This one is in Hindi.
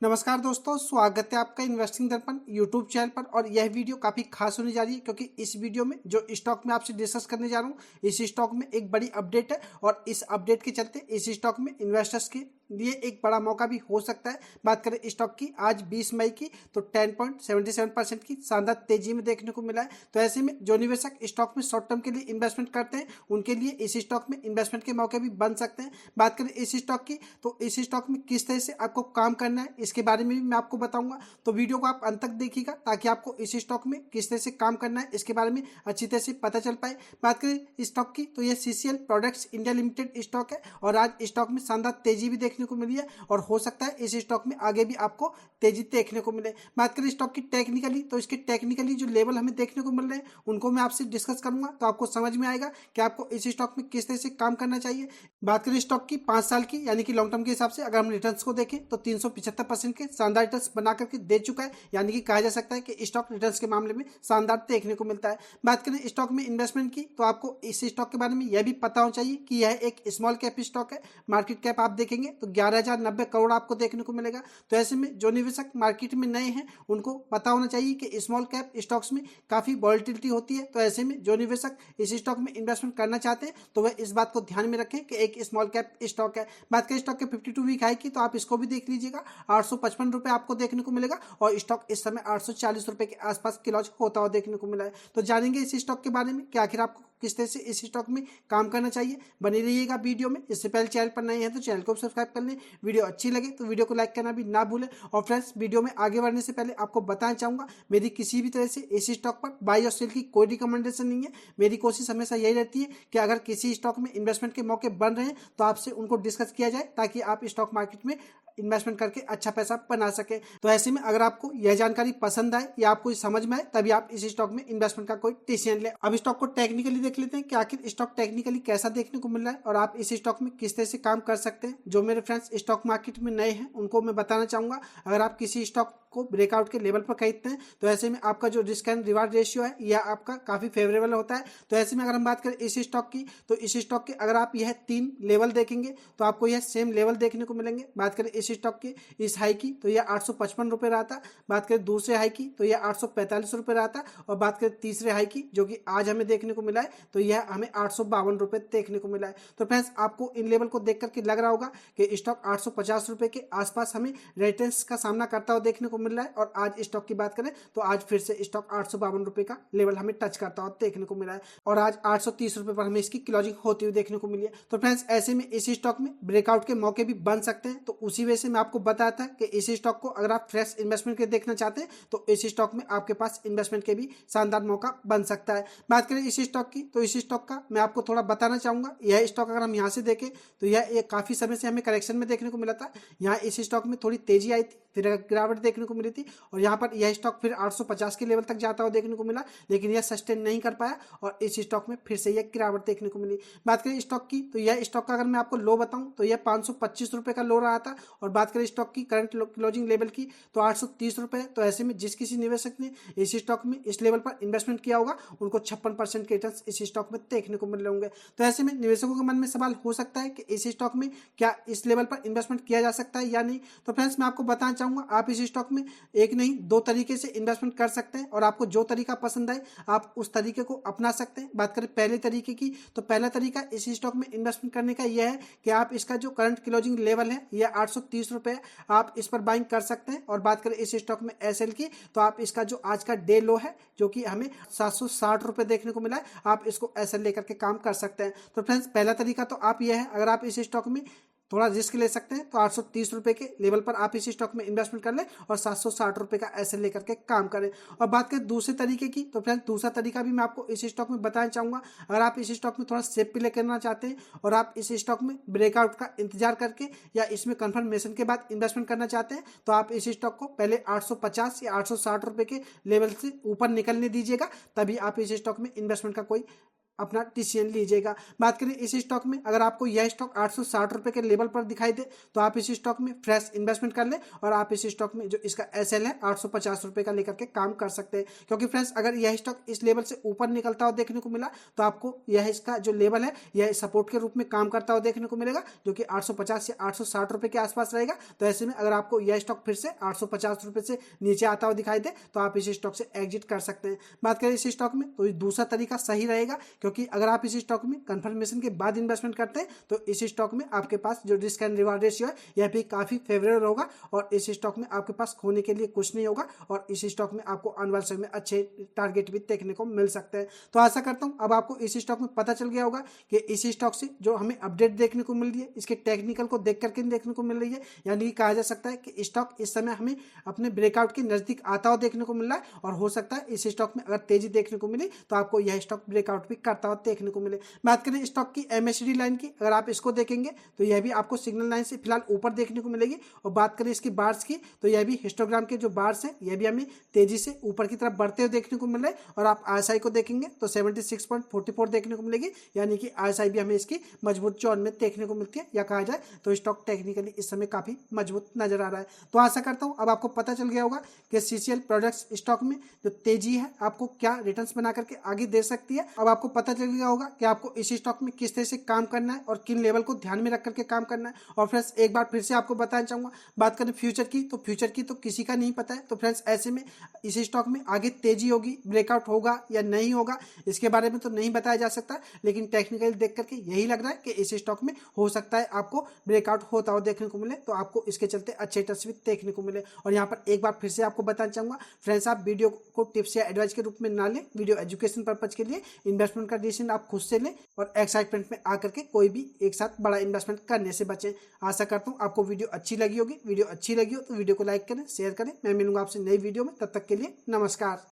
नमस्कार दोस्तों, स्वागत है आपका इन्वेस्टिंग दर्पण यूट्यूब चैनल पर। और यह वीडियो काफ़ी खास होने जा रही है क्योंकि इस वीडियो में जो स्टॉक में आपसे डिस्कस करने जा रहा हूँ, इस स्टॉक में एक बड़ी अपडेट है और इस अपडेट के चलते इस स्टॉक में इन्वेस्टर्स के लिए एक बड़ा मौका भी हो सकता है। बात करें स्टॉक की आज 20 मई की, तो 10.77% की शानदार तेजी में देखने को मिला है। तो ऐसे में जो निवेशक स्टॉक में शॉर्ट टर्म के लिए इन्वेस्टमेंट करते हैं उनके लिए इस स्टॉक में इन्वेस्टमेंट के मौके भी बन सकते हैं। बात करें इस स्टॉक की, तो इस स्टॉक में किस तरह से आपको काम करना है इसके बारे में भी मैं आपको बताऊंगा। तो वीडियो को आप अंत तक देखिएगा ताकि आपको इस स्टॉक में किस तरह से काम करना है इसके बारे में अच्छी तरह से पता चल पाए। बात करें स्टॉक की, तो यह CCL products India limited stock है और आज स्टॉक में शानदार तेजी भी देखने को मिली है और हो सकता है इस स्टॉक में आगे भी आपको तेजी देखने को मिले। बात करें स्टॉक की टेक्निकली, तो इसके टेक्निकली जो लेवल हमें देखने को मिल रहे हैं उनको मैं आपसे डिस्कस करूंगा, तो आपको समझ में आएगा कि आपको इस स्टॉक में किस तरह से काम करना चाहिए। बात करें स्टॉक की 5 साल की यानी कि लॉन्ग टर्म के हिसाब से अगर हम रिटर्न्स को देखें तो 375% के शानदार रिटर्न्स बना करके दे चुका है, यानी कि कहा जा सकता है कि स्टॉक रिटर्न्स के मामले में शानदार देखने को मिलता है। बात करें स्टॉक में इन्वेस्टमेंट की, तो आपको इस स्टॉक के बारे में यह भी पता होना चाहिए कि यह एक स्मॉल कैप स्टॉक है। मार्केट कैप आप देखेंगे तो 11,090 करोड़ आपको देखने को मिलेगा। तो ऐसे में जो निवेशक मार्केट में नए हैं उनको पता होना चाहिए कि स्मॉल कैप स्टॉक्स में काफ़ी वॉलिटिलिटी होती है। तो ऐसे में जो निवेशक इस स्टॉक में इन्वेस्टमेंट करना चाहते हैं तो वह इस बात को ध्यान में रखें कि एक स्मॉल कैप स्टॉक है। बात करें स्टॉक के 52 वीक हाई की, तो आप इसको भी देख लीजिएगा, 855 रुपये आपको देखने को मिलेगा और स्टॉक इस समय 840 रुपये के आसपास क्लोज होता हुआ देखने को मिला है। तो जानेंगे इस स्टॉक के बारे में कि आखिर आपको किस तरह से इस स्टॉक में काम करना चाहिए। बने रहिएगा वीडियो में। इससे पहले चैनल पर नए हैं तो चैनल को सब्सक्राइब कर लें, वीडियो अच्छी लगे तो वीडियो को लाइक करना भी ना भूलें। और फ्रेंड्स, वीडियो में आगे बढ़ने से पहले आपको बताना चाहूँगा, मेरी किसी भी तरह से इस स्टॉक पर बाई और सेल की कोई रिकमेंडेशन नहीं है। मेरी कोशिश हमेशा यही रहती है कि अगर किसी स्टॉक में इन्वेस्टमेंट के मौके बन रहे हैं तो आपसे उनको डिस्कस किया जाए ताकि आप स्टॉक मार्केट में इन्वेस्टमेंट करके अच्छा पैसा बना सके। तो ऐसे में अगर आपको यह जानकारी पसंद आए या आपको समझ में आए तभी आप इस स्टॉक में इन्वेस्टमेंट का कोई डिसीजन ले। अब स्टॉक को टेक्निकली देख लेते हैं कि आखिर स्टॉक टेक्निकली कैसा देखने को मिल रहा है और आप इस स्टॉक में किस तरह से काम कर सकते हैं। जो मेरे फ्रेंड्स स्टॉक मार्केट में नए हैं उनको मैं बताना चाहूंगा, अगर आप किसी स्टॉक को ब्रेकआउट के लेवल पर खरीदते हैं तो ऐसे में आपका जो रिस्क एंड रिवार्ड रेशियो है यह आपका काफ़ी फेवरेबल होता है। तो ऐसे में अगर हम बात करें इस स्टॉक की, तो इस स्टॉक के अगर आप यह 3 लेवल देखेंगे तो आपको यह सेम लेवल देखने को मिलेंगे। बात करें इस स्टॉक की इस हाई की, तो यह 855 रुपये रहा था। बात करें दूसरे हाई की, तो यह 845 रुपये रहा था। और बात करें तीसरे हाई की जो कि आज हमें देखने को मिला है, तो यह हमें 852 रुपये देखने को मिला है। तो फ्रेंड्स, आपको इन लेवल को देख करके लग रहा होगा कि स्टॉक 850 रुपये के आसपास हमें रेजिस्टेंस का सामना करता हुआ देखने को मिल रहा है। और आज स्टॉक की बात करें तो आज फिर से स्टॉक 852 रुपये का लेवल हमें टच करता हुआ देखने को मिला है और आज 830 रुपये पर हमें इसकी क्लोजिंग होती हुई देखने को मिली है। तो फ्रेंड्स, ऐसे में इस स्टॉक में ब्रेकआउट के मौके भी बन सकते हैं। तो उसी वजह से मैं आपको बताया था कि इस स्टॉक को अगर आप फ्रेश इन्वेस्टमेंट के देखना चाहते हैं तो इस स्टॉक में आपके पास इन्वेस्टमेंट के भी शानदार मौका बन सकता है। बात करें इस स्टॉक की, तो इस स्टॉक का मैं आपको थोड़ा बताना चाहूंगा। यह स्टॉक अगर हम यहाँ से देखें तो यह काफी समय से हमें करेक्शन में देखने को मिला था। यहाँ इस स्टॉक में थोड़ी तेजी आई थी, फिर गिरावट देखने को मिली थी और यहाँ पर यह स्टॉक फिर 850 के लेवल तक जाता हुआ देखने को मिला, लेकिन यह सस्टेन नहीं कर पाया और इस स्टॉक में फिर से यह गिरावट देखने को मिली। बात करें स्टॉक की, तो यह स्टॉक का अगर मैं आपको लो बताऊं तो यह 525 रुपये का लो रहा था। और बात करें स्टॉक की करंट क्लोजिंग लेवल की, तो 830 रुपये। तो ऐसे में जिस किसी निवेशक ने इस स्टॉक में इस लेवल पर इन्वेस्टमेंट किया होगा उनको 56% के रिटर्न इस स्टॉक में देखने को मिल रहे होंगे। तो ऐसे में निवेशकों के मन में सवाल हो सकता है कि इस स्टॉक में क्या इस लेवल पर इन्वेस्टमेंट किया जा सकता है या नहीं। तो फ्रेंड्स, मैं आपको बताना चाहूंगा, आप इस स्टॉक में एक नहीं 2 तरीके से इन्वेस्टमेंट कर सकते हैं और आपको जो तरीका पसंद आए आप उस तरीके को अपना सकते हैं। बात करें पहले तरीके की, तो पहला तरीका इस स्टॉक में इन्वेस्टमेंट करने का यह है कि आप इसका जो करंट क्लोजिंग लेवल है यह 830 रुपये है, आप इस पर बाइंग कर सकते हैं। और बात करें इस स्टॉक में एसएल की, तो आप इसका जो आज का डे लो है जो कि हमें 760 रुपये देखने को मिला है, आप इसको एसएल लेकर के काम कर सकते हैं। तो फ्रेंड्स, पहला तरीका तो आप यह है, अगर आप इस स्टॉक में थोड़ा रिस्क ले सकते हैं तो 830 रुपये के लेवल पर आप इस स्टॉक में इन्वेस्टमेंट कर लें और 760 रुपये का ऐसे लेकर के काम करें। और बात करें दूसरे तरीके की, तो फ्रेंड्स दूसरा तरीका भी मैं आपको इस स्टॉक में बताना चाहूँगा। अगर आप इस स्टॉक में थोड़ा सेफ प्ले करना चाहते हैं और आप इस स्टॉक में ब्रेकआउट का इंतजार करके या इसमें कन्फर्मेशन के बाद इन्वेस्टमेंट करना चाहते हैं तो आप इस स्टॉक को पहले 850 या 860 रुपये के लेवल से ऊपर निकलने दीजिएगा, तभी आप इस स्टॉक में इन्वेस्टमेंट का कोई अपना डिसीजन लीजिएगा। बात करें इस स्टॉक में, अगर आपको यह स्टॉक 860 रुपये के लेवल पर दिखाई दे तो आप इस स्टॉक में फ्रेश इन्वेस्टमेंट कर लें और आप इस स्टॉक में जो इसका SL है 850 रुपये का लेकर के काम कर सकते हैं। क्योंकि फ्रेंड्स अगर यह स्टॉक इस लेवल से ऊपर निकलता हुआ देखने को मिला तो आपको यह इसका जो लेवल है यह सपोर्ट के रूप में काम करता हुआ देखने को मिलेगा, जो कि 850 से 860 रुपये के आसपास रहेगा। तो ऐसे में अगर आपको यह स्टॉक फिर से 850 रुपये से नीचे आता हुआ दिखाई दे तो आप इस स्टॉक से एग्जिट कर सकते हैं। बात करें इस स्टॉक में तो दूसरा तरीका सही रहेगा, क्योंकि अगर आप इस स्टॉक में कंफर्मेशन के बाद इन्वेस्टमेंट करते हैं तो इस स्टॉक में आपके पास जो रिस्क एंड रिवार्ड रेशियो है यह भी काफ़ी फेवरेबल होगा और इस स्टॉक में आपके पास खोने के लिए कुछ नहीं होगा और इस स्टॉक में आपको आने वाले समय में अच्छे टारगेट भी देखने को मिल सकते हैं। तो आशा करता हूं अब आपको इस स्टॉक में पता चल गया होगा कि इस स्टॉक से जो हमें अपडेट देखने को मिल रही है इसके टेक्निकल को देख करके देखने को मिल रही है, यानी कि कहा जा सकता है कि स्टॉक इस समय हमें अपने ब्रेकआउट के नजदीक आता हुआ देखने को मिल रहा है और हो सकता है इस स्टॉक में अगर तेजी देखने को मिले तो आपको यह स्टॉक ब्रेकआउट भी करता हुआ देखने को मिले। बात करें स्टॉक की MACD लाइन की, अगर आप इसको देखेंगे तो यह भी आपको सिग्नल लाइन से फिलहाल ऊपर देखने को मिलेगी और बात करें इसकी बार्स की तो यह भी हिस्टोग्राम के जो बार्स हैं यह भी हमें तेजी से ऊपर की तरफ बढ़ते हुए देखने को मिल रहे हैं और आप RSI को देखेंगे तो 76.44 देखने को मिलेगी, यानी कि RSI भी हमें इसकी मजबूत जोन में देखने को मिलती है, या कहा जाए तो स्टॉक टेक्निकली इस समय काफी मजबूत नजर आ रहा है। तो आशा करता हूं अब आपको पता चल गया होगा कि CCL प्रोडक्ट्स स्टॉक में जो तेजी है आपको क्या रिटर्न्स बना करके आगे दे सकती है। अब आपको पता चल गया होगा कि आपको इस स्टॉक में किस तरह से काम करना है और किन लेवल को ध्यान में रख करके काम करना है। और फ्रेंड्स एक बार फिर से आपको बताना चाहूंगा, बात करें फ्यूचर की तो फ्यूचर की तो किसी का नहीं पता है। तो फ्रेंड्स ऐसे में इस स्टॉक में आगे तेजी होगी, ब्रेकआउट होगा या नहीं होगा इसके बारे में तो नहीं बताया जा सकता, लेकिन टेक्निकली देख करके यही लग रहा है कि इस स्टॉक में हो सकता है आपको ब्रेकआउट होता हुआ देखने को मिले, तो आपको इसके चलते अच्छे रिटर्न्स भी देखने को मिले। और यहाँ पर एक बार फिर से आपको बताना चाहूंगा फ्रेंड्स, आप वीडियो को टिप्स या एडवाइस के रूप में ना लें, वीडियो एजुकेशन पर्पज के लिए इन्वेस्टमेंट का डिसीजन आप खुद से लें और एक्साइटमेंट में आकर के कोई भी एक साथ बड़ा इन्वेस्टमेंट करने से बचें। आशा करता हूँ आपको वीडियो अच्छी लगी होगी। वीडियो अच्छी लगी हो तो वीडियो को लाइक करें, शेयर करें। मैं मिलूंगा आपसे नई वीडियो में, तब तक के लिए नमस्कार।